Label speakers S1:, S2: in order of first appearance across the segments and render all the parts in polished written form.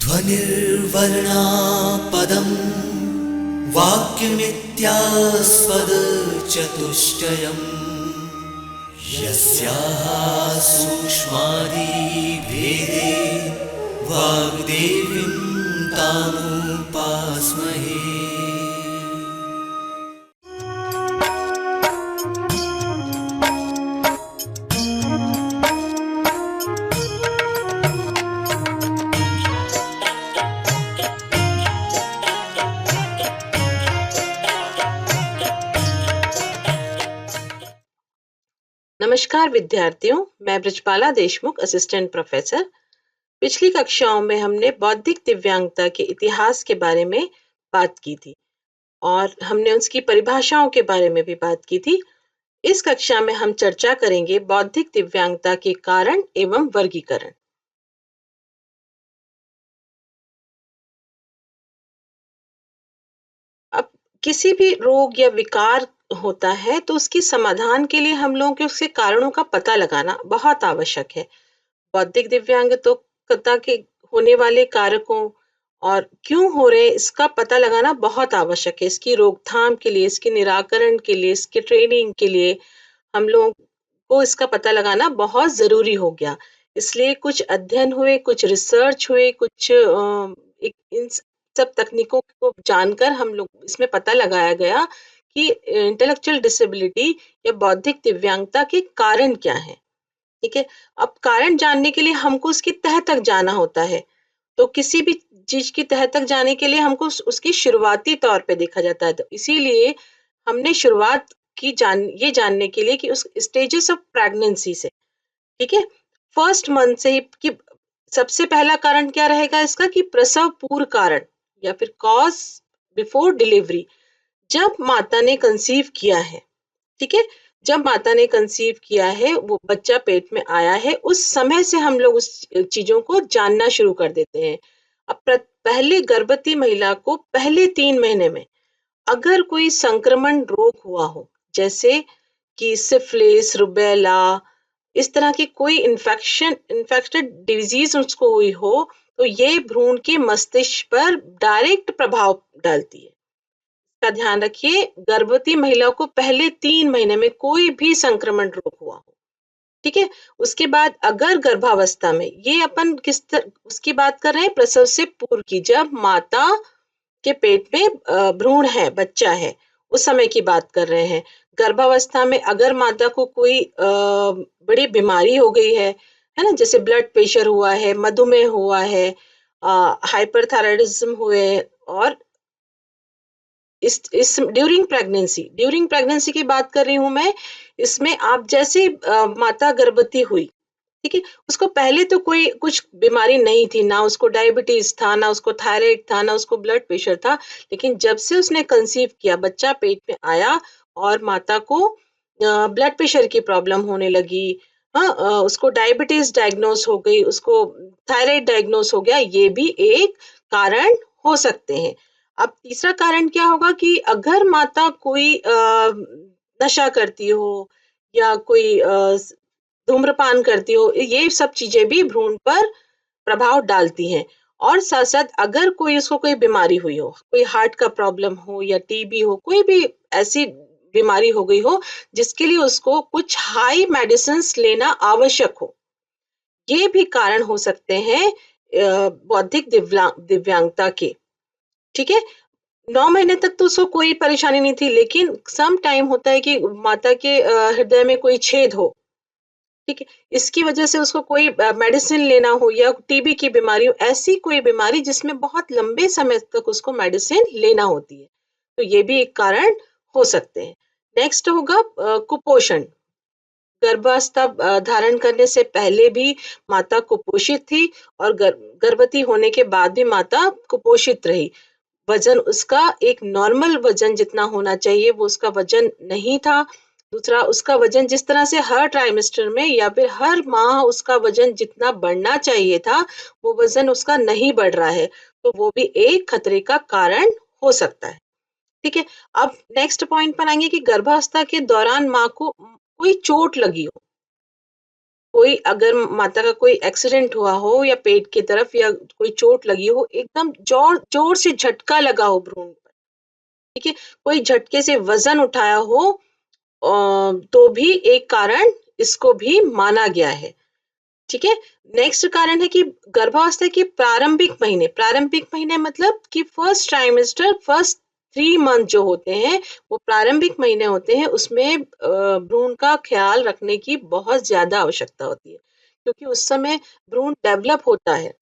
S1: ध्वनिर्वर्णा पदं वाक्यमित्यास्पदचतुष्टयम् यस्याः सूक्ष्मादिभेदे वाग्देवीं तामुपास्महे।
S2: नमस्कार विद्यार्थियों, मैं ब्रजपाला देशमुख, असिस्टेंट प्रोफेसर। पिछली कक्षाओं में हमने बौद्धिक दिव्यांगता के इतिहास के बारे में बात की थी और हमने उसकी परिभाषाओं के बारे में भी बात की थी। इस कक्षा में हम चर्चा करेंगे बौद्धिक दिव्यांगता के कारण एवं वर्गीकरण। अब किसी भी रोग या विकार होता है तो उसकी समाधान के लिए हम लोगों के उसके कारणों का पता लगाना बहुत आवश्यक है। बौद्धिक दिव्यांगता के होने वाले कारकों और क्यों हो रहे इसका पता लगाना बहुत आवश्यक है। इसकी रोकथाम के लिए, इसके निराकरण के लिए, इसके ट्रेनिंग के लिए हम लोगों को इसका पता लगाना बहुत जरूरी हो गया। इसलिए कुछ अध्ययन हुए, कुछ रिसर्च हुए, कुछ इन सब तकनीकों को जानकर हम लोग इसमें पता लगाया गया कि इंटेलेक्चुअल डिसेबिलिटी या बौद्धिक दिव्यांगता के कारण क्या है। ठीक है। अब कारण जानने के लिए हमको उसकी तह तक जाना होता है। तो किसी भी चीज की तह तक जाने के लिए हमको उसकी शुरुआती तौर पे देखा जाता है। तो इसीलिए हमने शुरुआत की ये जानने के लिए कि उस स्टेजेस ऑफ प्रेगनेंसी से, ठीक है, फर्स्ट मंथ से ही कि सबसे पहला कारण क्या रहेगा इसका कि प्रसव पूर्व कारण या फिर कॉज बिफोर डिलीवरी। जब माता ने कंसीव किया है, ठीक है, जब माता ने कंसीव किया है, वो बच्चा पेट में आया है, उस समय से हम लोग उस चीजों को जानना शुरू कर देते हैं। अब पहले गर्भवती महिला को पहले 3 महीने में अगर कोई संक्रमण रोग हुआ हो, जैसे कि सिफिलिस, रुबेला, इस तरह की कोई इन्फेक्टेड डिजीज उसको हुई हो, तो ये भ्रूण के मस्तिष्क पर डायरेक्ट प्रभाव डालती है। का ध्यान रखिए, गर्भवती महिला को पहले 3 महीने में कोई भी संक्रमण रोग हुआ हो, ठीक है। उसके बाद अगर गर्भावस्था में, ये अपन उसकी बात कर रहे हैं प्रसव से पूर्व की, जब माता के पेट में भ्रूण है, बच्चा है, उस समय की बात कर रहे हैं। गर्भावस्था में अगर माता को कोई बड़ी बीमारी हो गई है ना, जैसे ब्लड प्रेशर हुआ है, मधुमेह हुआ है, हाइपरथायराइडिज्म हुए, और इस ड्यूरिंग प्रेगनेंसी की बात कर रही हूँ मैं। इसमें आप जैसे माता गर्भवती हुई, ठीक है, उसको पहले तो कोई कुछ बीमारी नहीं थी, ना उसको डायबिटीज था, ना उसको थायराइड था, ना उसको ब्लड प्रेशर था। लेकिन जब से उसने कंसीव किया, बच्चा पेट में आया और माता को ब्लड प्रेशर की प्रॉब्लम होने लगी, हाँ, उसको डायबिटीज डायग्नोस हो गई, उसको थायराइड डायग्नोस हो गया, ये भी एक कारण हो सकते हैं। अब तीसरा कारण क्या होगा कि अगर माता कोई नशा करती हो या कोई धूम्रपान करती हो, ये सब चीजें भी भ्रूण पर प्रभाव डालती हैं। और साथ साथ अगर कोई उसको कोई बीमारी हुई हो, कोई हार्ट का प्रॉब्लम हो या टीबी हो, कोई भी ऐसी बीमारी हो गई हो जिसके लिए उसको कुछ हाई मेडिसिन्स लेना आवश्यक हो, ये भी कारण हो सकते हैं बौद्धिक दिव्यांगता के। ठीक है। 9 महीने तक तो उसको कोई परेशानी नहीं थी, लेकिन सम टाइम होता है कि माता के हृदय में कोई छेद हो, ठीक है, इसकी वजह से उसको कोई मेडिसिन लेना हो, या टीबी की बीमारी हो, ऐसी कोई बीमारी जिसमें बहुत लंबे समय तक उसको मेडिसिन लेना होती है, तो ये भी एक कारण हो सकते हैं। नेक्स्ट होगा कुपोषण। गर्भावस्था धारण करने से पहले भी माता कुपोषित थी और गर्भवती होने के बाद भी माता कुपोषित रही। वजन उसका एक नॉर्मल वजन जितना होना चाहिए वो उसका वजन नहीं था। दूसरा, उसका वजन जिस तरह से हर ट्राइमेस्टर में या फिर हर माह उसका वजन जितना बढ़ना चाहिए था, वो वजन उसका नहीं बढ़ रहा है, तो वो भी एक खतरे का कारण हो सकता है। ठीक है। अब नेक्स्ट पॉइंट पर आएंगे कि गर्भावस्था के दौरान माँ को कोई चोट लगी हो, कोई अगर माता का कोई एक्सीडेंट हुआ हो या पेट की तरफ या कोई चोट लगी हो, एकदम जोर जोर से झटका लगा हो भ्रूण पर, ठीक है? कोई झटके से वजन उठाया हो तो भी एक कारण इसको भी माना गया है। ठीक है। नेक्स्ट कारण है कि गर्भावस्था के प्रारंभिक महीने मतलब कि फर्स्ट ट्राइमेस्टर, फर्स्ट 3 मंथ जो होते हैं वो प्रारंभिक महीने होते हैं, उसमें भ्रूण का ख्याल रखने की बहुत ज्यादा आवश्यकता होती है, क्योंकि उस समय भ्रूण डेवलप होता है।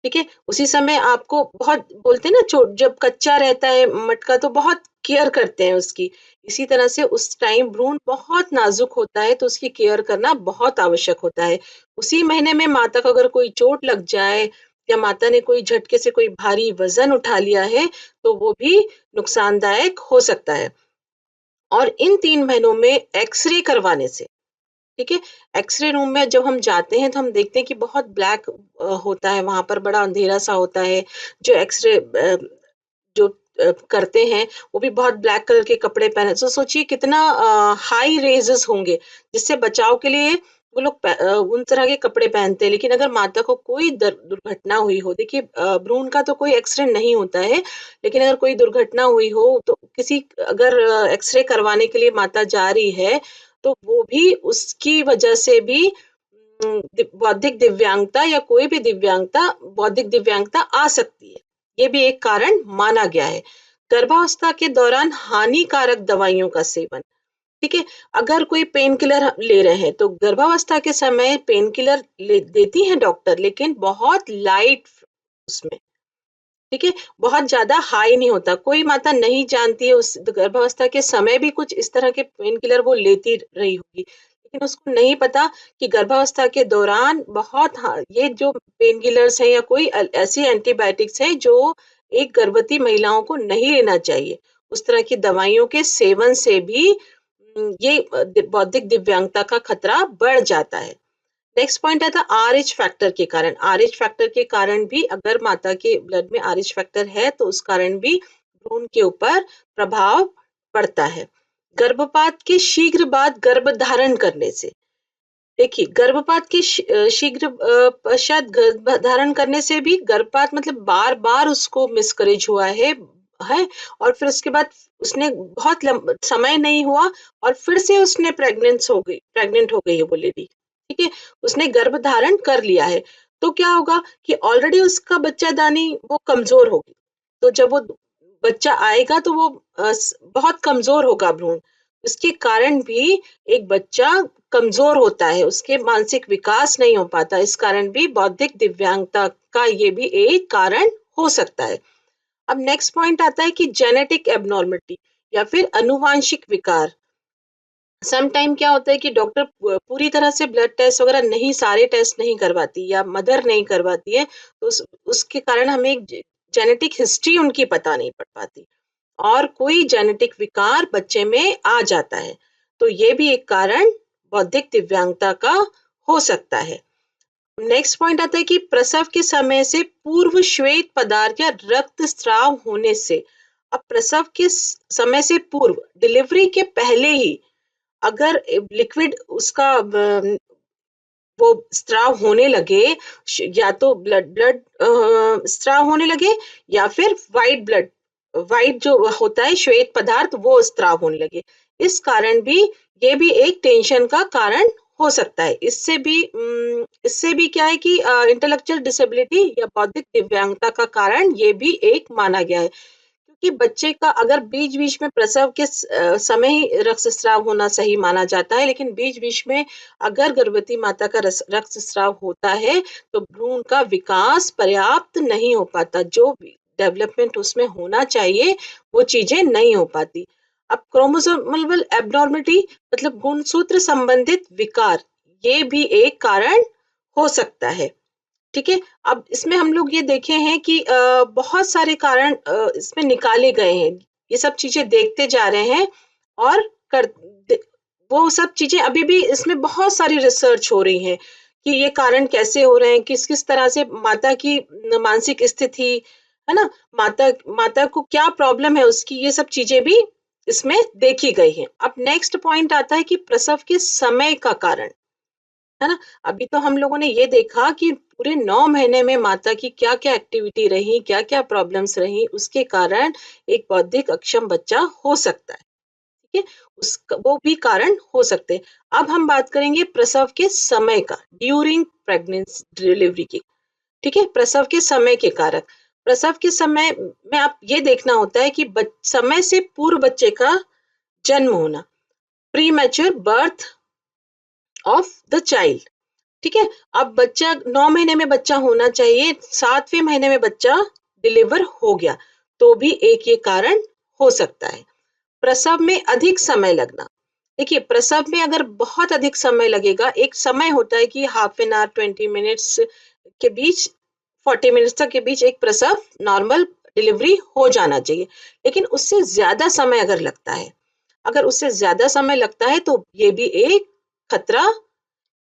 S2: ठीक है, उसी समय आपको बहुत बोलते हैं ना, जब कच्चा रहता है मटका तो बहुत केयर करते हैं उसकी। इसी तरह से उस टाइम भ्रूण बहुत नाजुक होता है, तो उसकी केयर करना बहुत आवश्यक होता है। उसी महीने में माता को अगर कोई चोट लग जाए या माता ने कोई झटके से कोई भारी वजन उठा लिया है, तो वो भी नुकसानदायक हो सकता है। और इन 3 महीनों में एक्सरे करवाने से, ठीक है, एक्सरे रूम में जब हम जाते हैं तो हम देखते हैं कि बहुत ब्लैक होता है, वहां पर बड़ा अंधेरा सा होता है। जो एक्सरे जो करते हैं वो भी बहुत ब्लैक कलर के कपड़े पहने, तो सोचिए कितना हाई रेजेस होंगे, जिससे बचाव के लिए वो लोग उन तरह के कपड़े पहनते हैं। लेकिन अगर माता को कोई दुर्घटना हुई हो, देखिए भ्रूण का तो कोई एक्सीडेंट नहीं होता है, लेकिन अगर कोई दुर्घटना हुई हो तो किसी अगर एक्सरे करवाने के लिए माता जा रही है, तो वो भी उसकी वजह से भी बौद्धिक दिव्यांगता या कोई भी दिव्यांगता, बौद्धिक दिव्यांगता आ सकती है। ये भी एक कारण माना गया है। गर्भावस्था के दौरान हानिकारक दवाइयों का सेवन, ठीक है, अगर कोई पेन किलर ले रहे हैं तो गर्भावस्था के समय पेन किलर देती हैं डॉक्टर, लेकिन बहुत लाइट उसमें, ठीक है, बहुत ज्यादा हाई नहीं होता। कोई माता नहीं जानती है, उस गर्भावस्था के समय भी कुछ इस तरह के पेन किलर वो लेती रही होगी, लेकिन उसको नहीं पता कि गर्भावस्था के दौरान बहुत ये जो पेन किलर्स हैं या कोई ऐसी एंटीबायोटिक्स हैं जो एक गर्भवती महिलाओं को नहीं लेना चाहिए। उस तरह की दवाइयों के सेवन से भी ये बौद्धिक दिव्यांगता का खतरा बढ़ जाता है। नेक्स्ट पॉइंट आता है आरएच फैक्टर के कारण। आरएच फैक्टर के कारण भी, अगर माता के ब्लड में आरएच फैक्टर है तो उस कारण भी भ्रूण के ऊपर प्रभाव पड़ता है। गर्भपात के शीघ्र बाद गर्भ धारण करने से, देखिए गर्भपात के शीघ्र पश्चात गर्भ धारण करने से भी, गर्भपात मतलब बार बार उसको मिसकरेज हुआ है, और फिर उसके बाद उसने बहुत समय नहीं हुआ और फिर से उसने प्रेग्नेंट हो गई है वो लेडी, ठीक है, उसने गर्भ धारण कर लिया है, तो क्या होगा कि ऑलरेडी उसका बच्चादानी वो कमजोर होगी। तो जब वो बच्चा आएगा तो वो बहुत कमजोर होगा भ्रूण, इसके कारण भी एक बच्चा कमजोर होता है, उसके मानसिक विकास नहीं हो पाता, इस कारण भी बौद्धिक दिव्यांगता का ये भी एक कारण हो सकता है। अब नेक्स्ट पॉइंट आता है कि जेनेटिक एबनॉर्मिटी या फिर अनुवांशिक विकार। सम टाइम क्या होता है कि डॉक्टर पूरी तरह से ब्लड टेस्ट वगैरह नहीं, सारे टेस्ट नहीं करवाती या मदर नहीं करवाती है, तो उसके कारण हमें एक जेनेटिक हिस्ट्री उनकी पता नहीं पड़ पाती और कोई जेनेटिक विकार बच्चे में आ जाता है, तो ये भी एक कारण बौद्धिक दिव्यांगता का हो सकता है। नेक्स्ट पॉइंट आता है कि प्रसव के समय से पूर्व श्वेत पदार्थ या रक्तस्राव होने से। अब प्रसव के समय से पूर्व, डिलीवरी के पहले ही अगर लिक्विड उसका वो स्त्राव होने लगे, या तो ब्लड ब्लड स्त्राव होने लगे या फिर वाइट जो होता है श्वेत पदार्थ वो स्त्राव होने लगे, इस कारण भी ये भी एक टेंशन का कारण हो सकता है। इससे भी क्या है कि इंटेलेक्चुअल डिसेबिलिटी या बौद्धिक दिव्यांगता का कारण ये भी एक माना गया है, क्योंकि बच्चे का अगर बीच बीच में प्रसव के समय ही रक्तस्राव होना सही माना जाता है, लेकिन बीच बीच में अगर गर्भवती माता का रक्तस्राव होता है तो भ्रूण का विकास पर्याप्त नहीं हो पाता, जो डेवलपमेंट उसमें होना चाहिए वो चीजें नहीं हो पाती। अब क्रोमोसोमल एबनॉर्मिटी मतलब गुणसूत्र संबंधित विकार, ये भी एक कारण हो सकता है। ठीक है, अब इसमें हम लोग ये देखे हैं कि बहुत सारे कारण इसमें निकाले गए हैं, ये सब चीजें देखते जा रहे हैं और कर वो सब चीजें अभी भी इसमें बहुत सारी रिसर्च हो रही है कि ये कारण कैसे हो रहे हैं, किस किस तरह से माता की मानसिक स्थिति, है ना, माता माता को क्या प्रॉब्लम है उसकी, ये सब चीजें भी इसमें देखी गई हैं। अब नेक्स्ट पॉइंट आता है कि प्रसव के समय का कारण। है ना? अभी तो हम लोगों ने ये देखा कि पूरे 9 महीने में माता की क्या-क्या एक्टिविटी रही, क्या-क्या प्रॉब्लम्स रही, उसके कारण एक बौद्धिक अक्षम बच्चा हो सकता है, ठीक है? वो भी कारण हो सकते हैं। अब हम बात करेंगे प्रसव के समय का, ड्यूरिंग प्रेग्नेंसी डिलीवरी की, ठीक है? प्रसव के समय के कारक। प्रसव के समय में आप ये देखना होता है कि समय से पूर्व बच्चे का जन्म होना, premature birth of the child, ठीक है? अब बच्चा 9 महीने में बच्चा होना चाहिए, 7वें महीने में बच्चा डिलीवर हो गया, तो भी एक ये कारण हो सकता है। प्रसव में अधिक समय लगना, देखिए प्रसव में अगर बहुत अधिक समय लगेगा, एक समय होता है कि हाफ एन आवर 20 मिनट्स के बीच 40 मिनट्स तक के बीच एक प्रसव नॉर्मल डिलीवरी हो जाना चाहिए, लेकिन उससे ज्यादा समय अगर लगता है, अगर उससे ज्यादा समय लगता है तो ये भी एक खतरा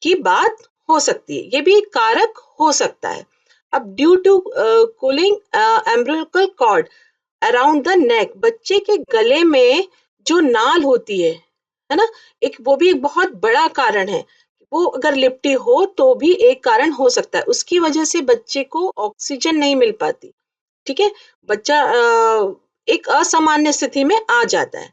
S2: की बात हो सकती है, ये भी एक कारक हो सकता है। अब due to coiling umbilical cord around the neck, बच्चे के गले में जो नाल होती है ना, एक वो भी एक बहुत बड़ा कारण है। वो अगर लिपटी हो तो भी एक कारण हो सकता है, उसकी वजह से बच्चे को ऑक्सीजन नहीं मिल पाती, ठीक है? बच्चा एक असामान्य स्थिति में आ जाता है।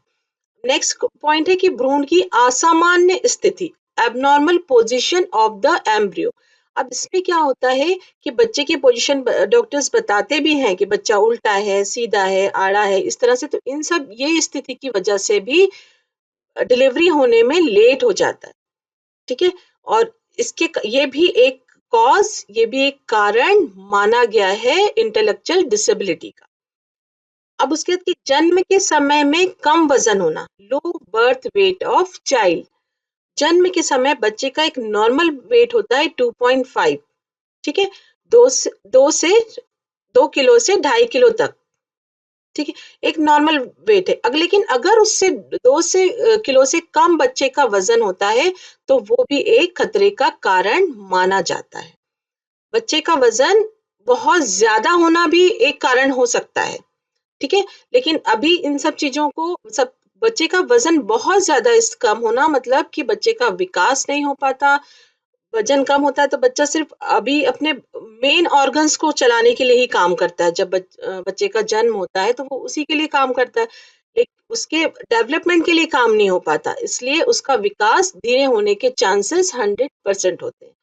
S2: नेक्स्ट पॉइंट है कि भ्रूण की असामान्य स्थिति, abnormal position of the embryo. अब इसमें क्या होता है कि बच्चे की पोजीशन डॉक्टर्स बताते भी हैं कि बच्चा उल्टा है, सीधा है, आड़ा है, इस तरह से, तो इन सब ये स्थिति की वजह से भी डिलीवरी होने में लेट हो जाता है, ठीक है? और ये भी एक ये भी एक कारण माना गया है इंटेलेक्चुअल डिसेबिलिटी का। अब उसके बाद कि जन्म के समय में कम वजन होना, low birth weight of child. जन्म के समय बच्चे का एक नॉर्मल वेट होता है 2.5, ठीक है? 2 किलो से 2.5 किलो तक, ठीक है? एक नॉर्मल वेट है। लेकिन अगर उससे 2 किलो से कम बच्चे का वजन होता है तो वो भी एक खतरे का कारण माना जाता है। बच्चे का वजन बहुत ज्यादा होना भी एक कारण हो सकता है, ठीक है? लेकिन अभी इन सब चीज़ों को सब बच्चे का वज़न बहुत ज़्यादा इस कम होना मतलब कि बच्चे का विकास नहीं हो पाता, वज़न कम होता है तो बच्चा सिर्फ़ अभी अपने मेन ऑर्गन्स को चलाने के लिए ही काम करता है। जब बच्चे का जन्म होता है तो वो उसी के लिए काम करता है, उसके डेवलपमेंट के लिए काम नहीं हो पाता, इसलिए उसका विकास धीरे होने के चांसेस 100% होते हैं।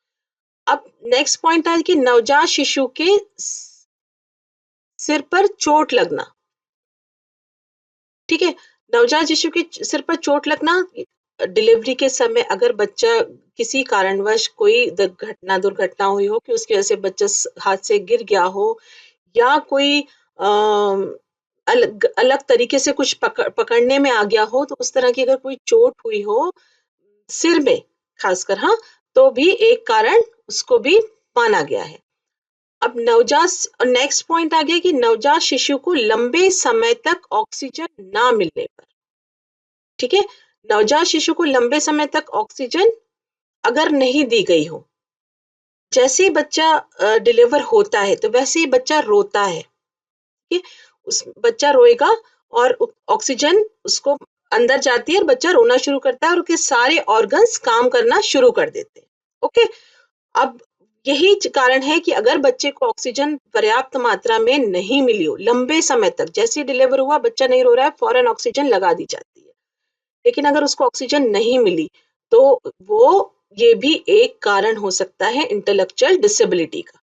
S2: अब नेक्स्ट पॉइंट है कि नवजात शिशु के सिर पर चोट लगना, ठीक है? नवजात शिशु के सिर पर चोट लगना, डिलीवरी के समय अगर बच्चा किसी कारणवश कोई दुर्घटना हुई हो कि उसकी वजह से बच्चा हाथ से गिर गया हो या कोई अलग अलग तरीके से कुछ पकड़ने में आ गया हो, तो उस तरह की अगर कोई चोट हुई हो सिर में खासकर, हाँ, तो भी एक कारण उसको भी माना गया है। अब नेक्स्ट पॉइंट आ गया कि नवजात शिशु को लंबे समय तक ऑक्सीजन ना मिलने पर, ठीक है? नवजात शिशु को लंबे समय तक ऑक्सीजन अगर नहीं दी गई हो, जैसे ही बच्चा डिलीवर होता है तो वैसे ही बच्चा रोता है, ठीक है? उस बच्चा रोएगा और ऑक्सीजन उसको अंदर जाती है और बच्चा रोना शुरू करता है और उसके सारे ऑर्गन्स काम करना शुरू कर देते हैं, ओके? अब यही कारण है कि अगर बच्चे को ऑक्सीजन पर्याप्त मात्रा में नहीं मिली हो लंबे समय तक, जैसे ही डिलीवर हुआ बच्चा नहीं रो रहा है, फौरन ऑक्सीजन लगा दी जाती है, लेकिन अगर उसको ऑक्सीजन नहीं मिली तो वो ये भी एक कारण हो सकता है इंटेलेक्चुअल डिसेबिलिटी का,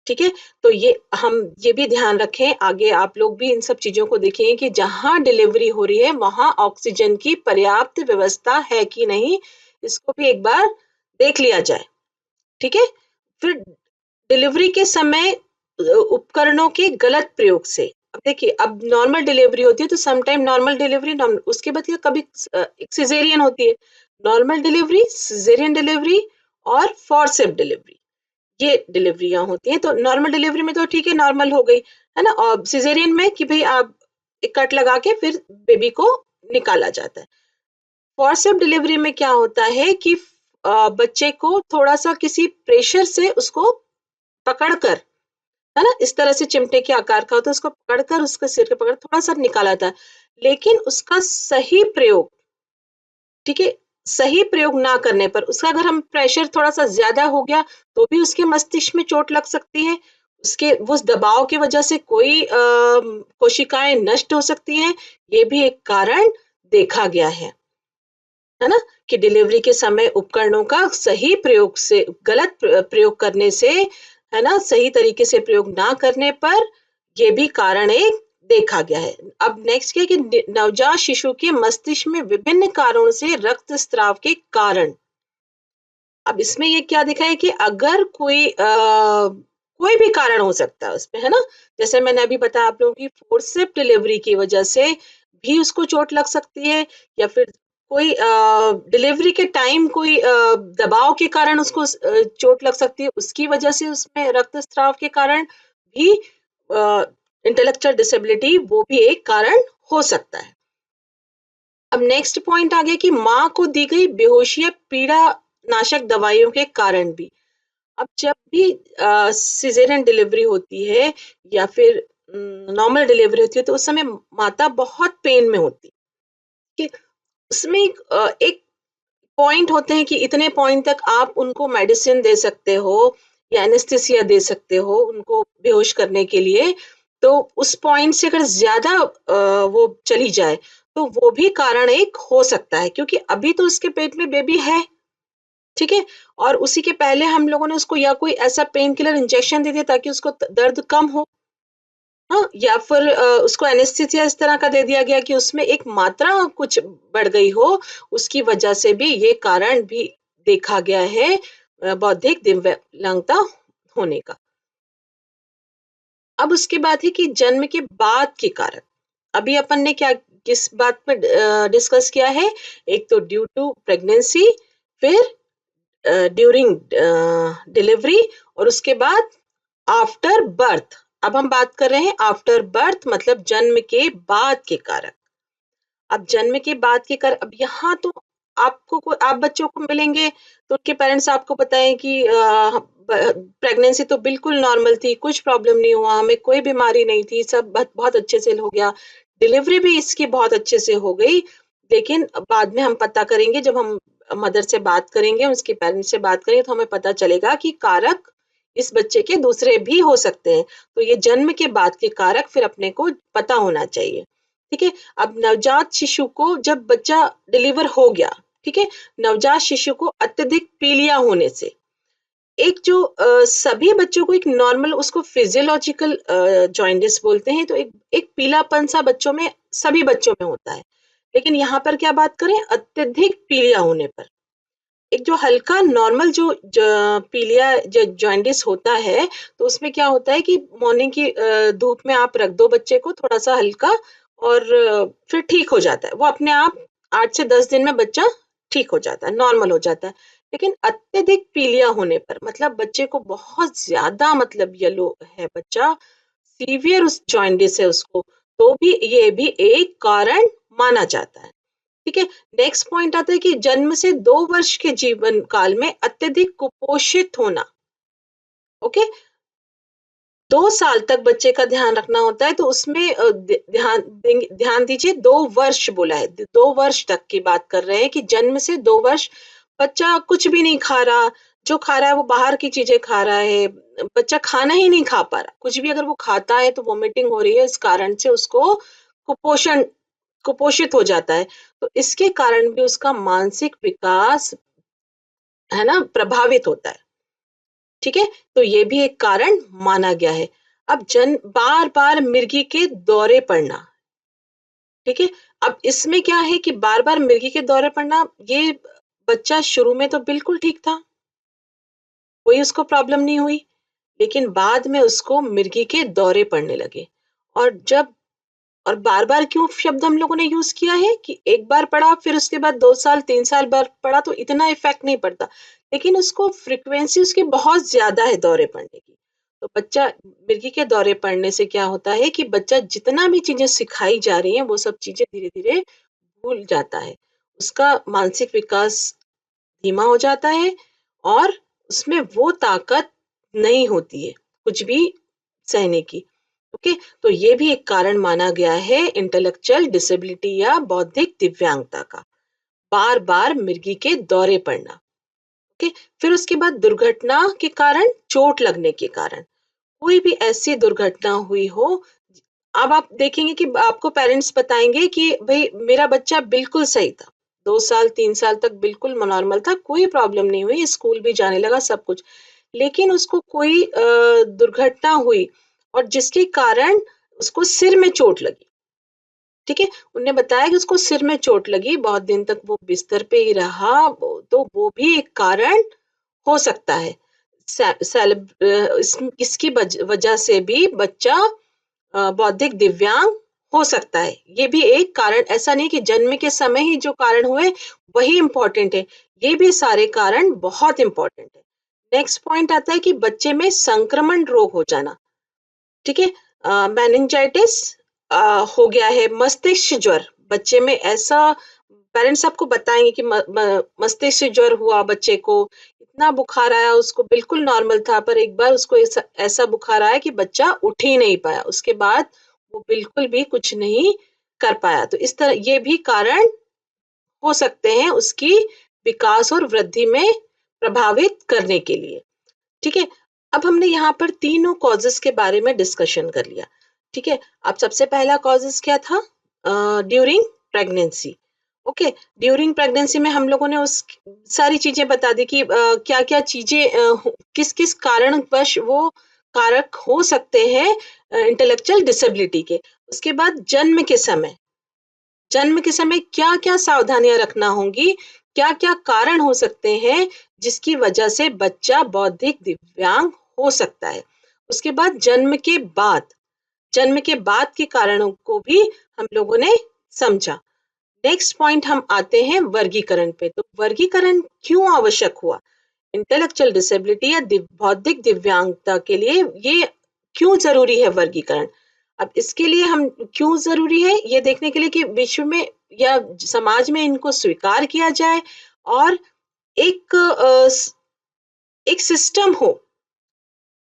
S2: ठीक है? तो ये भी ध्यान रखें, आगे आप लोग भी इन सब चीजों को देखें कि जहां डिलीवरी हो रही है वहां ऑक्सीजन की पर्याप्त व्यवस्था है कि नहीं, इसको भी एक बार देख लिया जाए, ठीक है? फिर डिलीवरी के समय उपकरणों के गलत प्रयोग से, अब देखिए अब नॉर्मल डिलीवरी होती है तो सम टाइम नॉर्मल डिलीवरी, उसके बाद कभी एक सिजेरियन होती है, नॉर्मल डिलीवरी, सिजेरियन डिलीवरी और फोर्सेप डिलीवरी, ये डिलीवरियां होती हैं। तो नॉर्मल डिलीवरी में तो ठीक है, नॉर्मल हो गई, है ना? और सिजेरियन में कि भाई आप एक कट लगा के फिर बेबी को निकाला जाता है। फोर्सेप डिलीवरी में क्या होता है कि बच्चे को थोड़ा सा किसी प्रेशर से उसको पकड़कर, है ना, इस तरह से चिमटे के आकार का होता है, उसको पकड़कर उसके सिर पे पकड़ थोड़ा सा निकाला जाता है, लेकिन उसका सही प्रयोग, ठीक है, सही प्रयोग ना करने पर उसका अगर हम प्रेशर थोड़ा-सा ज़्यादा हो गया, तो भी उसके मस्तिष्क में चोट लग सकती है। उसके वो उस दबाव की वजह से कोई कोशिकाएँ नष्ट हो सकती हैं, ये भी एक कारण देखा गया है ना? कि डिलीवरी के समय उपकरणों का सही प्रयोग से गलत प्रयोग करने से, है ना? सही तरीके से प्रयोग ना करने पर ये भी कारण एक देखा गया है। अब नेक्स्ट क्या है कि नवजात शिशु के मस्तिष्क में विभिन्न कारणों से रक्तस्राव के कारण। अब इसमें ये क्या दिखा है कि अगर कोई भी कारण हो सकता है उसमें, है ना? जैसे मैंने अभी बताया आप लोगों की फोर्सेप्स डिलीवरी की वजह से भी उसको चोट लग सकती है, या फिर कोई डिलीवरी के टाइम कोई दबाव के कारण उसको चोट लग सकती है, उसकी वजह से उसमें रक्तस्राव के कारण भी इंटेलेक्चुअल डिसेबिलिटी वो भी एक कारण हो सकता है। अब नेक्स्ट पॉइंट आ गया कि माँ को दी गई बेहोशी या पीड़ा नाशक दवाइयों के कारण भी। अब जब भी सिजेरियन डिलीवरी होती है या फिर नॉर्मल डिलीवरी होती है, तो उस समय माता बहुत पेन में होती है कि उसमें एक पॉइंट होते हैं कि इतने पॉइंट तक आप उनको मेडिसिन दे सकते हो या एनेस्थीसिया दे सकते हो उनको बेहोश करने के लिए। तो उस पॉइंट से अगर ज्यादा वो चली जाए, तो वो भी कारण एक हो सकता है, क्योंकि अभी तो उसके पेट में बेबी है, ठीक है? और उसी के पहले हम लोगों ने उसको या कोई ऐसा पेन किलर इंजेक्शन दे दिया ताकि उसको दर्द कम हो, हाँ? या फिर उसको एनेस्थीसिया इस तरह का दे दिया गया कि उसमें एक मात्रा कुछ बढ़ गई हो, उसकी वजह से भी ये कारण भी देखा गया है बौद्धिक दिव्यांगता होने का। अब उसके बाद है कि जन्म के बाद के कारक। अभी अपन ने क्या किस बात पे डिस्कस किया है? एक तो ड्यू टू प्रेगनेंसी, फिर ड्यूरिंग डिलीवरी, और उसके बाद आफ्टर बर्थ। अब हम बात कर रहे हैं आफ्टर बर्थ, मतलब जन्म के बाद के कारक। अब जन्म के बाद के कर अब यहाँ तो आप बच्चों को मिलेंगे तो उनके पेरेंट्स आपको बताएं कि प्रेगनेंसी तो बिल्कुल नॉर्मल थी, कुछ प्रॉब्लम नहीं हुआ, हमें कोई बीमारी नहीं थी, सब बहुत बहुत अच्छे से हो गया, डिलीवरी भी इसकी बहुत अच्छे से हो गई। लेकिन बाद में हम पता करेंगे, जब हम मदर से बात करेंगे, उसके पेरेंट्स से बात करेंगे, तो हमें पता चलेगा कि कारक इस बच्चे के दूसरे भी हो सकते हैं। तो ये जन्म के बाद के कारक फिर अपने को पता होना चाहिए, ठीक है? अब नवजात शिशु को जब बच्चा डिलीवर हो गया, ठीक है? नवजात शिशु को अत्यधिक पीलिया होने से, एक जो सभी बच्चों को एक नॉर्मल उसको फिजियोलॉजिकल जॉन्डिस बोलते हैं, तो एक एक पीलापन सा बच्चों में, सभी बच्चों में होता है। लेकिन यहाँ पर क्या बात करें, अत्यधिक पीलिया होने पर। एक जो हल्का नॉर्मल पीलिया जो जॉन्डिस होता है, तो उसमें क्या होता है कि मॉर्निंग की धूप में आप रख दो बच्चे को थोड़ा-सा हल्का, और फिर ठीक हो जाता है। वो अपने आप 8 से 10 दिन में बच्चा ठीक हो जाता है, नॉर्मल हो जाता है। लेकिन अत्यधिक पीलिया होने पर, मतलब बच्चे को बहुत ज़्यादा, मतलब येलो है बच्चा, सीवियर उस जॉन्डिस है उसको, तो भी ये भी एक कारण माना जाता है। ठीक है? नेक्स्ट पॉइंट आता है कि जन्म से 2 वर्ष के जीवन काल में अत्यधिक कुपोषित होना, ओके? 2 साल तक बच्चे का ध्यान रखना होता है, तो उसमें ध्यान दीजिए, 2 वर्ष बोला है, 2 वर्ष तक की बात कर रहे हैं कि जन्म से 2 वर्ष बच्चा कुछ भी नहीं खा रहा, जो खा रहा है वो बाहर की चीज़ें खा रहा है, बच्चा खाना ही नहीं खा पा रहा, कुछ भी अगर वो खाता है तो वॉमिटिंग हो रही है, इस कारण से उसको कुपोषण कुपोषित हो जाता है। तो इसके कारण भी उसका मानसिक विकास, है ना, प्रभावित होता है। ठीक है? तो ये भी एक कारण माना गया है। अब बार-बार मिर्गी के दौरे पड़ना, ठीक है? अब इसमें क्या है कि बार-बार मिर्गी के दौरे पड़ना, ये बच्चा शुरू में तो बिल्कुल ठीक था, कोई उसको प्रॉब्लम नहीं हुई, लेकिन बाद में उसको मिर्गी के दौरे पड़ने लगे। और जब और बार-बार क्यों शब्द हम लोगों ने यूज़ किया है कि एक बार पढ़ा, फिर उसके बाद 2 साल, 3 साल बाद पढ़ा तो इतना इफ़ेक्ट नहीं पड़ता। लेकिन उसको फ्रीक्वेंसी उसकी बहुत ज़्यादा है दौरे पड़ने की। तो बच्चा मिर्गी के दौरे पड़ने से क्या होता है कि बच्चा जितना भी चीज़ें सिखाई जा रही हैं, वो सब चीज़ें धीरे-धीरे भूल जाता है। उसका मानसिक विकास धीमा हो जाता है, और उसमें वो ताकत नहीं होती है, कुछ भी सहने की। ओके, तो ये भी एक कारण माना गया है इंटेलेक्चुअल डिसेबिलिटी या बौद्धिक दिव्यांगता का। बार-बार मिर्गी के दौरे पड़ना। ओके, फिर उसके बाद दुर्घटना के कारण, चोट लगने के कारण, कोई भी ऐसी दुर्घटना हुई हो। अब आप देखेंगे कि आपको पेरेंट्स बताएंगे कि भाई मेरा बच्चा बिल्कुल सही था, 2 साल 3 साल तक बिल्कुल नॉर्मल था, कोई प्रॉब्लम नहीं हुई, स्कूल भी जाने लगा, सब कुछ। लेकिन उसको कोई दुर्घटना हुई और जिसके कारण उसको सिर में चोट लगी। ठीक है, उन्होंने बताया कि उसको सिर में चोट लगी, बहुत दिन तक वो बिस्तर पे ही रहा, तो वो भी एक कारण हो सकता है। इसकी वजह से भी बच्चा बौद्धिक दिव्यांग हो सकता है। ये भी एक कारण, ऐसा नहीं कि जन्म के समय ही जो कारण हुए वही इम्पोर्टेंट है, ये भी सारे कारण बहुत इम्पोर्टेंट है। नेक्स्ट पॉइंट आता है कि बच्चे में संक्रमण रोग हो जाना। ठीक है, मेनिंजाइटिस हो गया है, मस्तिष्क ज्वर बच्चे में ऐसा, पेरेंट्स आपको बताएंगे कि मस्तिष्क ज्वर हुआ बच्चे को, इतना बुखार आया, उसको बिल्कुल नॉर्मल था, पर एक बार उसको ऐसा ऐसा बुखार आया कि बच्चा उठ ही नहीं पाया, उसके बाद वो बिल्कुल भी कुछ नहीं कर पाया। तो इस तरह ये भी कारण हो सकते हैं उसकी विकास और वृद्धि में प्रभावित करने के लिए। ठीक है, अब हमने यहाँ पर तीनों कॉजेस के बारे में डिस्कशन कर लिया। ठीक है, अब सबसे पहला कॉजेस क्या था? During pregnancy. Okay, during pregnancy में हम लोगों ने उस सारी चीजें बता दी कि क्या क्या चीजें किस किस कारणवश वो कारक हो सकते हैं इंटेलेक्चुअल डिसेबिलिटी के। उसके बाद जन्म के समय क्या क्या सावधानियां रखना होंगी, क्या क्या कारण हो सकते हैं जिसकी वजह से बच्चा बौद्धिक दिव्यांग हो सकता है। उसके बाद जन्म के बाद के कारणों को भी हम लोगों ने समझा। नेक्स्ट पॉइंट हम आते हैं वर्गीकरण पे। तो वर्गीकरण क्यों आवश्यक हुआ? इंटेलेक्चुअल डिसेबिलिटी या बौद्धिक दिव्यांगता के लिए ये क्यों जरूरी है वर्गीकरण? अब इसके लिए हम क्यों जरूरी है ये देखने के लिए कि विश्व में या समाज में इनको स्वीकार किया जाए और एक एक सिस्टम हो,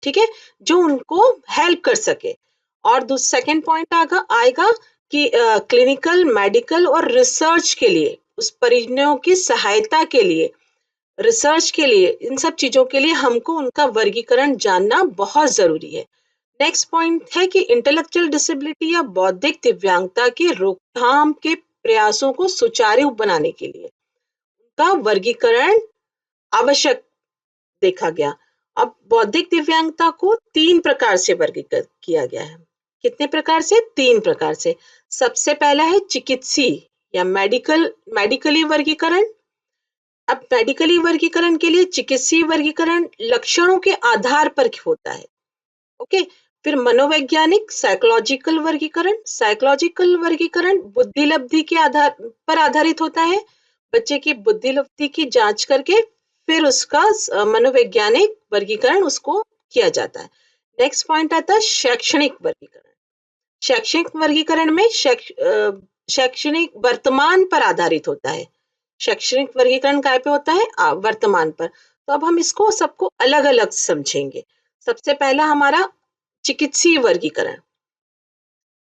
S2: ठीक है, जो उनको हेल्प कर सके। और सेकंड पॉइंट आएगा कि क्लिनिकल, मेडिकल और रिसर्च के लिए, उस परिजनों की सहायता के लिए, रिसर्च के लिए, इन सब चीजों के लिए हमको उनका वर्गीकरण जानना बहुत जरूरी है। नेक्स्ट पॉइंट है कि इंटेलेक्चुअल डिसेबिलिटी या बौद्धिक दिव्यांगता की रोकथाम के प्रयासों को सुचारू बनाने के लिए उनका वर्गीकरण आवश्यक देखा गया। अब बौद्धिक दिव्यांगता को 3 प्रकार से वर्गीकृत किया गया है। कितने प्रकार से? 3 प्रकार से। सबसे पहला है चिकित्सीय या मेडिकली वर्गीकरण। अब मेडिकली वर्गीकरण के लिए चिकित्सीय वर्गीकरण लक्षणों के आधार पर होता है। ओके, फिर मनोवैज्ञानिक साइकोलॉजिकल वर्गीकरण बुद्धि लब्धि के आधार पर आधारित होता है। बच्चे की बुद्धि लब्धि की जांच करके फिर उसका मनोवैज्ञानिक वर्गीकरण उसको किया जाता है। नेक्स्ट पॉइंट आता है शैक्षणिक वर्गीकरण। शैक्षणिक वर्गीकरण में शैक्षणिक वर्तमान पर आधारित होता है। शैक्षणिक वर्गीकरण काय पे होता है? वर्तमान पर। तो अब हम इसको सबको अलग अलग समझेंगे। सबसे पहला हमारा चिकित्सीय वर्गीकरण।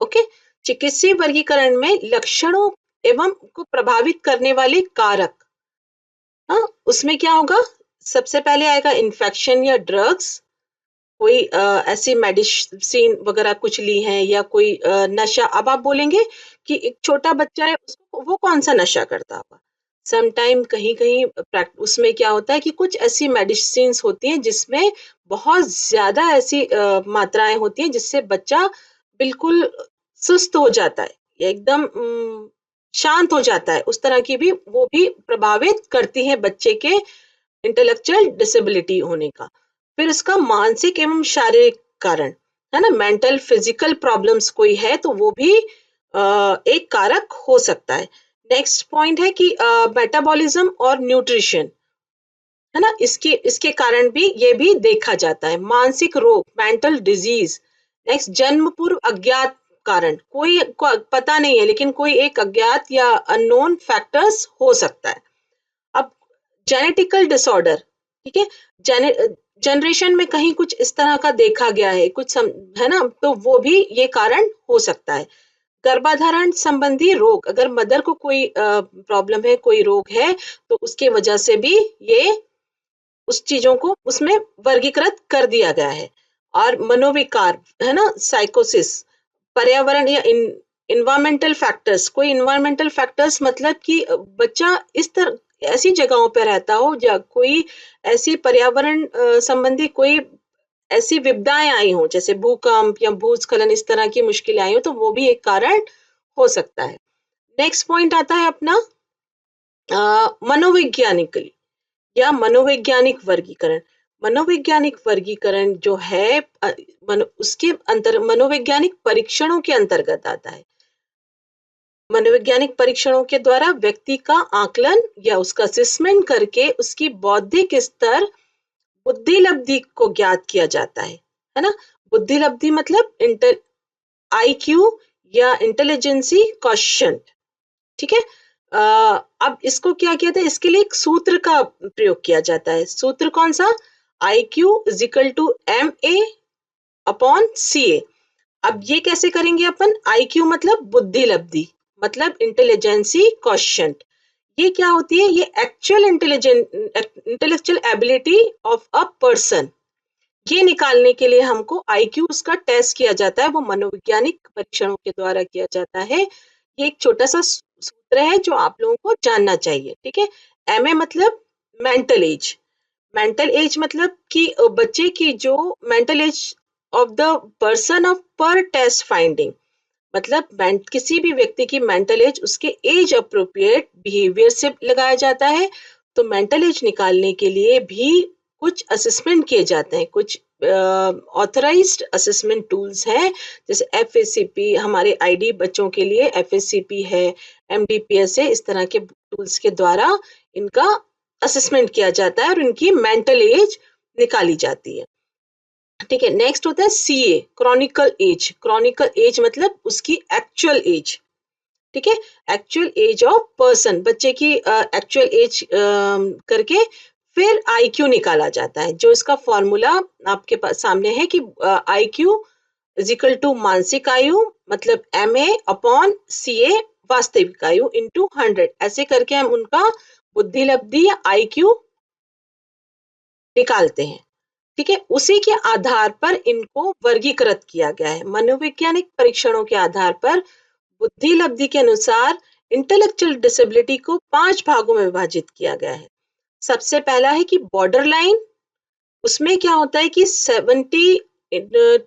S2: ओके, चिकित्सीय वर्गीकरण में लक्षणों एवं को प्रभावित करने वाले कारक। हाँ, उसमें क्या होगा? सबसे पहले आएगा इन्फेक्शन या ड्रग्स, कोई ऐसी मेडिसिन वगैरह कुछ ली है या कोई नशा। अब आप बोलेंगे कि एक छोटा बच्चा है, उसको वो कौन सा नशा करता होगा? सम टाइम कहीं कहीं उसमें क्या होता है कि कुछ ऐसी मेडिसिन होती हैं जिसमें बहुत ज्यादा ऐसी मात्राएं होती हैं जिससे बच्चा बिल्कुल सुस्त हो जाता है या एकदम शांत हो जाता है। उस तरह की भी वो भी प्रभावित करती है बच्चे के इंटेलेक्चुअल डिसेबिलिटी होने का। फिर उसका मानसिक एवं शारीरिक कारण, है ना, मेंटल फिजिकल प्रॉब्लम्स कोई है तो वो भी एक कारक हो सकता है। नेक्स्ट पॉइंट है कि मेटाबॉलिज्म और न्यूट्रिशन, है ना, इसके इसके कारण भी ये भी देखा जाता है। मानसिक रोग, मेंटल डिजीज। नेक्स्ट, जन्म पूर्व अज्ञात कारण, कोई को पता नहीं है लेकिन कोई एक अज्ञात या अननोन फैक्टर्स हो सकता है। अब जेनेटिकल डिसऑर्डर, ठीक है, जनरेशन में कहीं कुछ इस तरह का देखा गया है, है ना, तो वो भी ये कारण हो सकता है। गर्भाधारण संबंधी रोग, अगर मदर को कोई प्रॉब्लम है, कोई रोग है, तो उसके वजह से भी ये उस चीज़ों को उसमें वर्गीकृत कर दिया गया है। और मनोविकार, है ना? साइकोसिस, पर्यावरण या एनवायरमेंटल फैक्टर्स, कोई एनवायरमेंटल फैक्टर्स मतलब कि बच्चा इस तरह ऐसी जगहों पे रहता हो या कोई ऐसी पर्यावरण संबंधी कोई ऐसी विपदाएँ आई हों, जैसे भूकंप या भूस्खलन, इस तरह की मुश्किलें आई हों, तो वो भी एक कारण हो सकता है। नेक्स्ट पॉइंट आता है अपना मनोवैज्ञानिकली या मनोवैज्ञानिक वर्गीकरण। मनोवैज्ञानिक वर्गीकरण जो है उसके मनोवैज्ञानिक परीक्षणों के अंतर्गत आता है। मनोवैज्ञानिक परीक्षणों के द्वारा व्यक्ति का आकलन या उसका असेसमेंट करके उसकी बौद्धिक स्तर, बुद्धि लब्धि को ज्ञात किया जाता है ना? बुद्धि लब्धि मतलब आईक्यू या इंटेलिजेंसी क्वोशिएंट, ठीक है? अब इसको क्या किया था, इसके लिए एक सूत्र का प्रयोग किया जाता है। सूत्र कौन सा? IQ is equal to MA upon CA। अब ये कैसे करेंगे अपन? IQ मतलब बुद्धि लब्धि, मतलब इंटेलिजेंसी क्वोशिएंट। ये क्या होती है? ये actual intellectual ability of a person. ये निकालने के लिए हमको IQ उसका टेस्ट किया जाता है, वो मनोवैज्ञानिक परीक्षणों के द्वारा किया जाता है। ये एक छोटा सा सूत्र है जो आप लोगों को जानना चाहिए, ठीक है? MA मतलब मेंटल एज। मेंटल एज मतलब कि बच्चे की जो mental as of the person of पर टेस्ट फाइंडिंग, मतलब किसी भी व्यक्ति की मेंटल एज उसके एज अप्रोप्रिएट बिहेवियर से लगाया जाता है। तो मेंटल एज निकालने के लिए भी कुछ असेसमेंट किए जाते हैं, कुछ ऑथराइज्ड असेसमेंट टूल्स हैं, जैसे FACP, हमारे ID बच्चों के लिए FACP है, MDPS है, इस तरह के टूल्स के द्वारा इनका असेसमेंट किया जाता है और इनकी मेंटल एज निकाली जाती है, ठीक है? नेक्स्ट होता है CA, chronicle age. Chronicle age मतलब उसकी एक्चुअल एज, ठीक है? एक्चुअल एज ऑफ पर्सन, बच्चे की एक्चुअल एज करके फिर IQ निकाला जाता है, जो इसका फॉर्मूला आपके पास सामने है कि IQ इज इक्वल टू मानसिक आयु मतलब MA अपॉन CA वास्तविक आयु इंटू 100। ऐसे करके हम उनका बुद्धि लब्धि या IQ निकालते हैं, ठीक है? उसी के आधार पर इनको वर्गीकृत किया गया है। मनोवैज्ञानिक परीक्षणों के आधार पर बुद्धि लब्धि के अनुसार इंटेलेक्चुअल डिसेबिलिटी को 5 भागों में विभाजित किया गया है। सबसे पहला है कि बॉर्डर लाइन। उसमें क्या होता है कि 70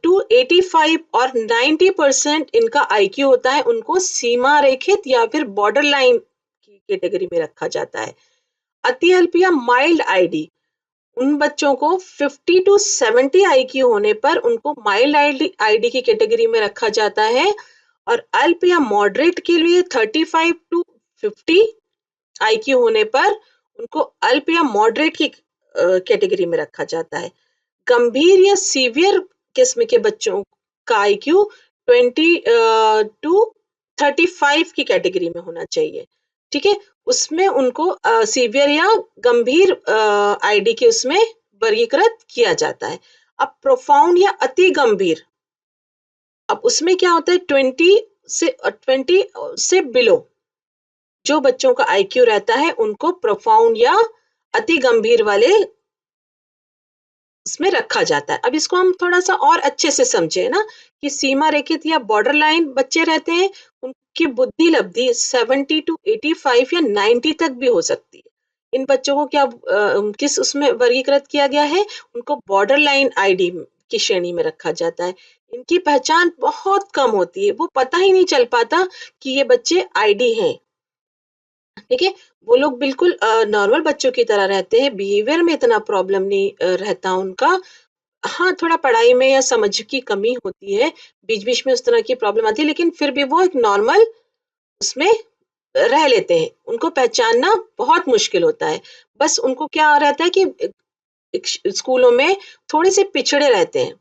S2: टू 85 और 90% इनका IQ होता है, उनको सीमा रेखित या फिर बॉर्डर लाइन की कैटेगरी में रखा जाता है। अति अल्प या माइल्ड ID, उन बच्चों को 50 टू 70 IQ होने पर उनको माइल्ड ID की कैटेगरी में रखा जाता है, और अल्प या मॉडरेट के लिए 35 टू 50 IQ होने पर उनको अल्प या मॉडरेट की कैटेगरी में रखा जाता है। गंभीर या सीवियर किस्म के बच्चों का IQ 20 टू 35 की कैटेगरी में होना चाहिए, ठीक है? उसमें उनको सीवियर या गंभीर ID के उसमें वर्गीकृत किया जाता है। अब प्रोफाउंड या अति गंभीर, अब उसमें क्या होता है 20 से बिलो जो बच्चों का IQ रहता है उनको प्रोफाउंड या अति गंभीर वाले इसमें रखा जाता है। अब इसको हम थोड़ा सा और अच्छे से समझे ना, कि सीमा रेखित या बॉर्डर लाइन बच्चे रहते हैं, उनकी बुद्धि लब्धि 70 टू 85 या 90 तक भी हो सकती है। इन बच्चों को क्या किस उसमें वर्गीकृत किया गया है? उनको बॉर्डर लाइन ID की श्रेणी में रखा जाता है। इनकी पहचान बहुत कम होती है, वो पता ही नहीं चल पाता कि ये बच्चे ID हैं, ठीक है? वो लोग बिल्कुल नॉर्मल बच्चों की तरह रहते हैं, बिहेवियर में इतना प्रॉब्लम नहीं रहता उनका। हाँ, थोड़ा पढ़ाई में या समझ की कमी होती है, बीच-बीच में उस तरह की प्रॉब्लम आती है, लेकिन फिर भी वो एक नॉर्मल उसमें रह लेते हैं। उनको पहचानना बहुत मुश्किल होता है। बस उनको क्या रहता है कि स्कूलों में थोड़े से पिछड़े रहते हैं,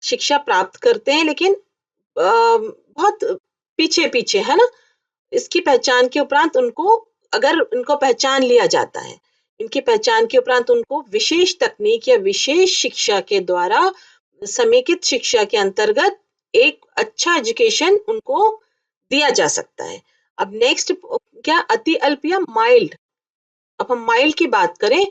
S2: शिक्षा प्राप्त करते हैं लेकिन बहुत पीछे-पीछे, है ना? इसकी पहचान के उपरांत उनको, अगर इनको पहचान लिया जाता है, इनकी पहचान के उपरांत उनको विशेष तकनीक या विशेष शिक्षा के द्वारा, समेकित शिक्षा के अंतर्गत एक अच्छा एजुकेशन उनको दिया जा सकता है। अब नेक्स्ट क्या अति अल्प या माइल्ड। अब हम माइल्ड की बात करें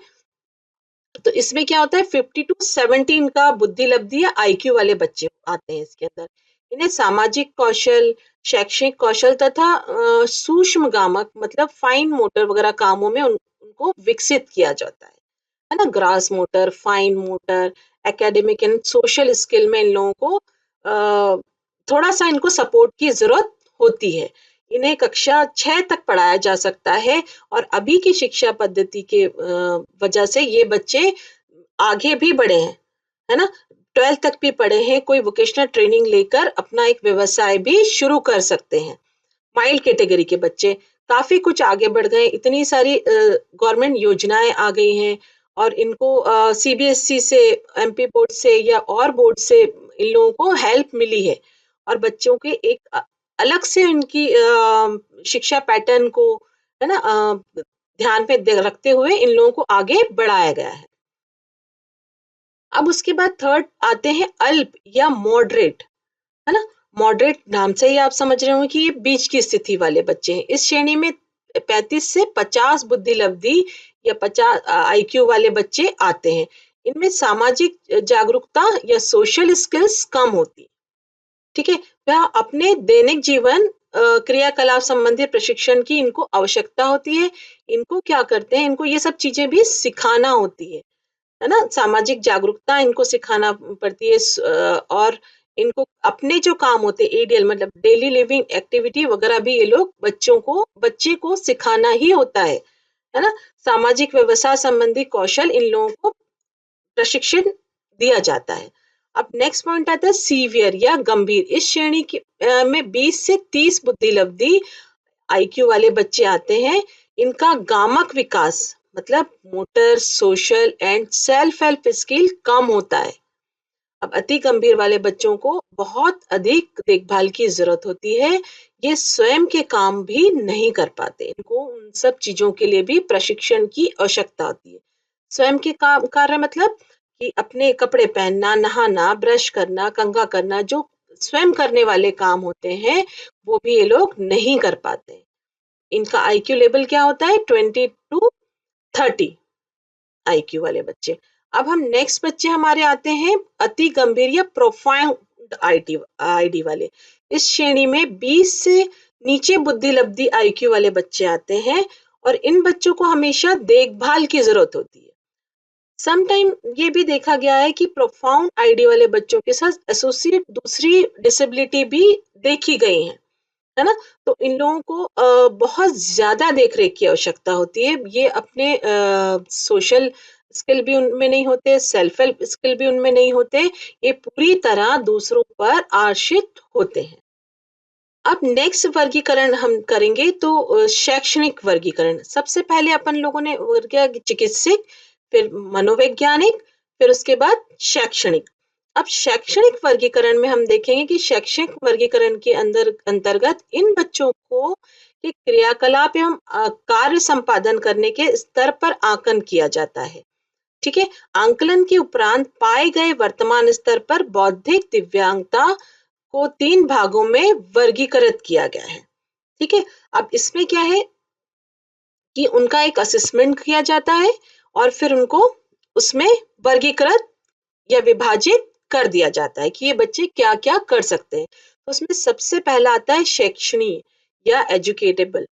S2: तो इसमें क्या होता है 50 टू 70 इनका बुद्धि लब्धि या आईक्यू वाले बच्चे आते हैं इसके अंदर। इन्हें सामाजिक कौशल, शैक्षणिक कौशल तथा सूक्ष्म गामक मतलब फाइन मोटर वगैरह कामों में उनको विकसित किया जाता है ना। Grass motor, fine motor, academic and social skill में इन लोगों को थोड़ा सा इनको सपोर्ट की जरूरत होती है। इन्हें कक्षा 6 तक पढ़ाया जा सकता है और अभी की शिक्षा पद्धति के वजह से ये बच्चे आगे भी बढ़े हैं, है ना। 12th तक भी पढ़े हैं, कोई वोकेशनल ट्रेनिंग लेकर अपना एक व्यवसाय भी शुरू कर सकते हैं। माइल्ड कैटेगरी के बच्चे काफी कुछ आगे बढ़ गए, इतनी सारी गवर्नमेंट योजनाएं आ गई हैं और इनको सीबीएसई से, एमपी बोर्ड से या और बोर्ड से इन लोगों को हेल्प मिली है और बच्चों के एक अलग से इनकी शिक्षा पैटर्न को, है ना, ध्यान पे रखते हुए इन लोगों को आगे बढ़ाया गया है। अब उसके बाद थर्ड आते हैं अल्प या मॉडरेट, है ना। मॉडरेट नाम से ही आप समझ रहे होंगे कि ये बीच की स्थिति वाले बच्चे हैं। इस श्रेणी में 35 से 50 बुद्धि लब्धि या 50 आईक्यू वाले बच्चे आते हैं। इनमें सामाजिक जागरूकता या सोशल स्किल्स कम होती है। ठीक है। वह अपने दैनिक जीवन क्रियाकलाप संबंधी प्रशिक्षण की इनको आवश्यकता होती है। इनको क्या करते हैं, इनको ये सब चीजें भी सिखाना होती है ना। सामाजिक जागरूकता इनको सिखाना पड़ती है और इनको अपने जो काम होते हैं एडीएल मतलब डेली लिविंग एक्टिविटी वगैरह भी ये लोग बच्चे को सिखाना ही होता है ना। सामाजिक व्यवसाय संबंधी कौशल इन लोगों को प्रशिक्षण दिया जाता है। अब नेक्स्ट पॉइंट आता है सीवियर या गंभीर। इस श्रेणी की में 20 से 30 बुद्धि लब्धि आईक्यू वाले बच्चे आते हैं। इनका गामक विकास मतलब motor, social and self help skill कम होता है। अब अति गंभीर वाले बच्चों को बहुत अधिक देखभाल की जरूरत होती है। ये स्वयं के काम भी नहीं कर पाते, इनको उन सब चीजों के लिए भी प्रशिक्षण की आवश्यकता होती है। स्वयं के काम कार्य मतलब कि अपने कपड़े पहनना, नहाना, ब्रश करना, कंघा करना, जो स्वयं करने वाले काम होते हैं वो भी ये लोग नहीं कर पाते। इनका आईक्यू लेवल क्या होता है 20 टू 30 आईक्यू वाले बच्चे। अब हम नेक्स्ट बच्चे हमारे आते हैं अति गंभीर या प्रोफाउंड आईडी वाले। इस श्रेणी में 20 से नीचे बुद्धि लब्धि आईक्यू वाले बच्चे आते हैं और इन बच्चों को हमेशा देखभाल की जरूरत होती है। समटाइम ये भी देखा गया है कि प्रोफाउंड आईडी वाले बच्चों के साथ एसोसिएट दूसरी डिसेबिलिटी भी देखी गई है ना। तो इन लोगों को बहुत ज्यादा देख रेख की आवश्यकता होती है। ये अपने सोशल स्किल भी उनमें नहीं होते, सेल्फ हेल्प स्किल भी उनमें नहीं होते, ये पूरी तरह दूसरों पर आश्रित होते हैं। अब नेक्स्ट वर्गीकरण हम करेंगे तो शैक्षणिक वर्गीकरण। सबसे पहले अपन लोगों ने वर्ग चिकित्सक, फिर मनोवैज्ञानिक, फिर उसके बाद शैक्षणिक। अब शैक्षणिक वर्गीकरण में हम देखेंगे कि शैक्षणिक वर्गीकरण के अंतर्गत इन बच्चों को के क्रियाकलाप एवं कार्य संपादन करने के स्तर पर आंकलन किया जाता है। ठीक है। आंकलन के उपरांत पाए गए वर्तमान स्तर पर बौद्धिक दिव्यांगता को 3 भागों में वर्गीकृत किया गया है। ठीक है। अब इसमें क्या है कि उनका एक असेसमेंट किया जाता है और फिर उनको उसमें वर्गीकृत या विभाजित कर दिया जाता है कि ये बच्चे क्या क्या कर सकते हैं। तो उसमें सबसे पहला आता है शैक्षणीय या एजुकेटेबल।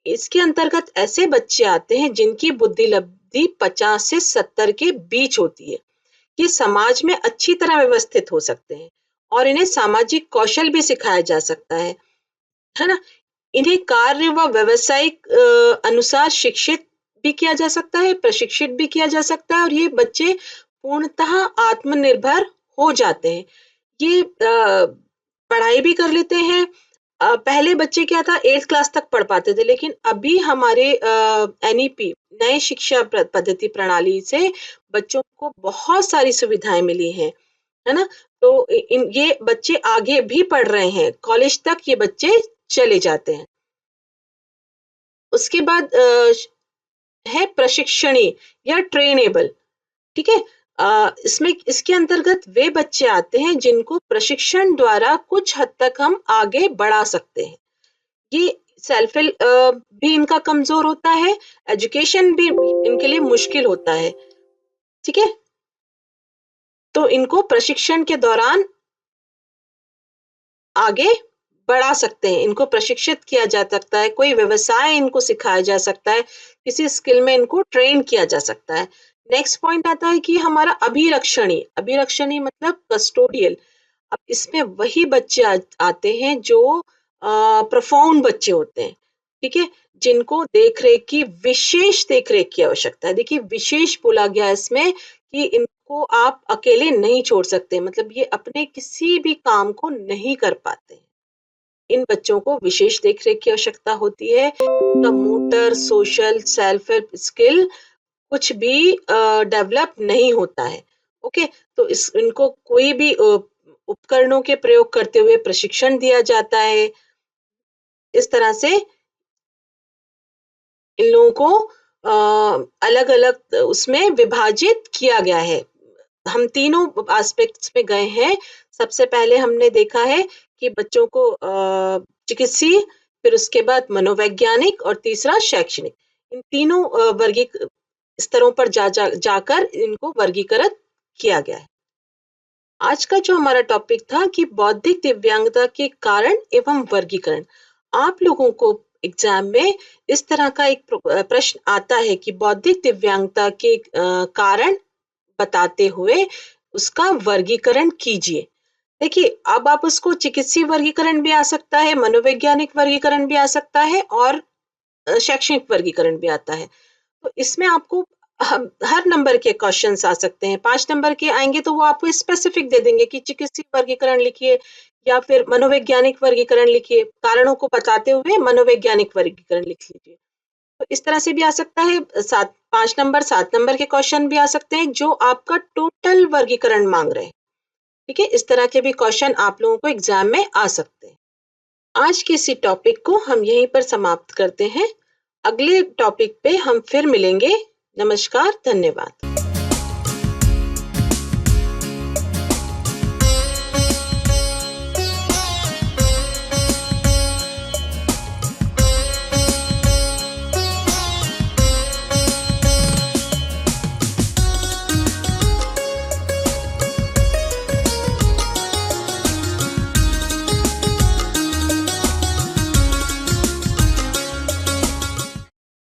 S2: इसके अंतर्गत ऐसे बच्चे आते हैं जिनकी बुद्धि लब्धि 50 से 70 के बीच होती है। ये समाज में अच्छी तरह व्यवस्थित हो सकते हैं और इन्हें सामाजिक कौशल भी सिखाया जा सकता है ना। इन्हें कार्य व व्यवसायिक अनुसार शिक्षित भी किया जा सकता है, प्रशिक्षित भी किया जा सकता है और ये बच्चे पूर्णतः आत्मनिर्भर हो जाते हैं। ये पढ़ाई भी कर लेते हैं। पहले बच्चे क्या था 8th क्लास तक पढ़ पाते थे, लेकिन अभी हमारे एनईपी नए शिक्षा पद्धति प्रणाली से बच्चों को बहुत सारी सुविधाएं मिली हैं, है ना। तो ये बच्चे आगे भी पढ़ रहे हैं, कॉलेज तक ये बच्चे चले जाते हैं। उसके बाद है प्रशिक्षणी या ट्रेनेबल। ठीक है। इसमें इसके अंतर्गत वे बच्चे आते हैं जिनको प्रशिक्षण द्वारा कुछ हद तक हम आगे बढ़ा सकते हैं। ये सेल्फ हेल्प भी इनका कमज़ोर होता है, एजुकेशन भी इनके लिए मुश्किल होता है, ठीक है? तो इनको प्रशिक्षण के दौरान आगे बढ़ा सकते हैं, इनको प्रशिक्षित किया जा सकता है, कोई व्यवसाय इनको सिखाया जा सकता है, किसी स्किल में इनको ट्रेन किया जा सकता है। नेक्स्ट पॉइंट आता है कि हमारा अभिरक्षणी मतलब कस्टोडियल। अब इसमें वही बच्चे आते हैं जो प्रोफाउंड बच्चे होते हैं, ठीक है? जिनको विशेष देख-रेख की आवश्यकता है। देखिए विशेष बोला गया है इसमें कि इनको आप अकेले नहीं छोड़ सकते, मतलब ये अपने किसी भी काम को नहीं कर पाते। इन बच्चों को विशेष देख-रेख की आवश्यकता होती है। उनका motor, social, self help skill कुछ भी डेवलप नहीं होता है। ओके, तो इस इनको कोई भी उपकरणों के प्रयोग करते हुए प्रशिक्षण दिया जाता है। इस तरह से इन लोगों को अलग-अलग उसमें विभाजित किया गया है। हम तीनों एस्पेक्ट्स में गए हैं। सबसे पहले हमने देखा है कि बच्चों को चिकित्सीय, फिर उसके बाद मनोवैज्ञानिक और तीसरा शैक्षणिक। इन तीनों वर्गीक स्तरों पर जाकर इनको वर्गीकृत किया गया है। आज का जो हमारा टॉपिक था कि बौद्धिक दिव्यांगता के कारण एवं वर्गीकरण। आप लोगों को एग्जाम में इस तरह का एक प्रश्न आता है कि बौद्धिक दिव्यांगता के कारण बताते हुए उसका वर्गीकरण कीजिए। देखिए, अब आप उसको चिकित्सीय वर्गीकरण भी आ सकता है, मनोवैज्ञानिक वर्गीकरण भी आ सकता है और शैक्षणिक वर्गीकरण भी आता है। तो इसमें आपको हर नंबर के क्वेश्चंस आ सकते हैं। 5 नंबर के आएँगे तो वो आपको स्पेसिफिक दे देंगे कि चिकित्सीय वर्गीकरण लिखिए या फिर मनोवैज्ञानिक वर्गीकरण लिखिए। कारणों को बताते हुए मनोवैज्ञानिक वर्गीकरण लिख लीजिए। तो इस तरह से भी आ सकता है। 7 नंबर के क्वेश्चन भी आ सकते हैं जो आपका टोटल वर्गीकरण माँग रहे हैं। ठीक है? इस तरह के भी क्वेश्चन आप लोगों को एग्ज़ाम में आ सकते हैं। आज के इसी टॉपिक को हम यहीं पर समाप्त करते हैं। अगले टॉपिक पे हम फिर मिलेंगे। नमस्कार, धन्यवाद।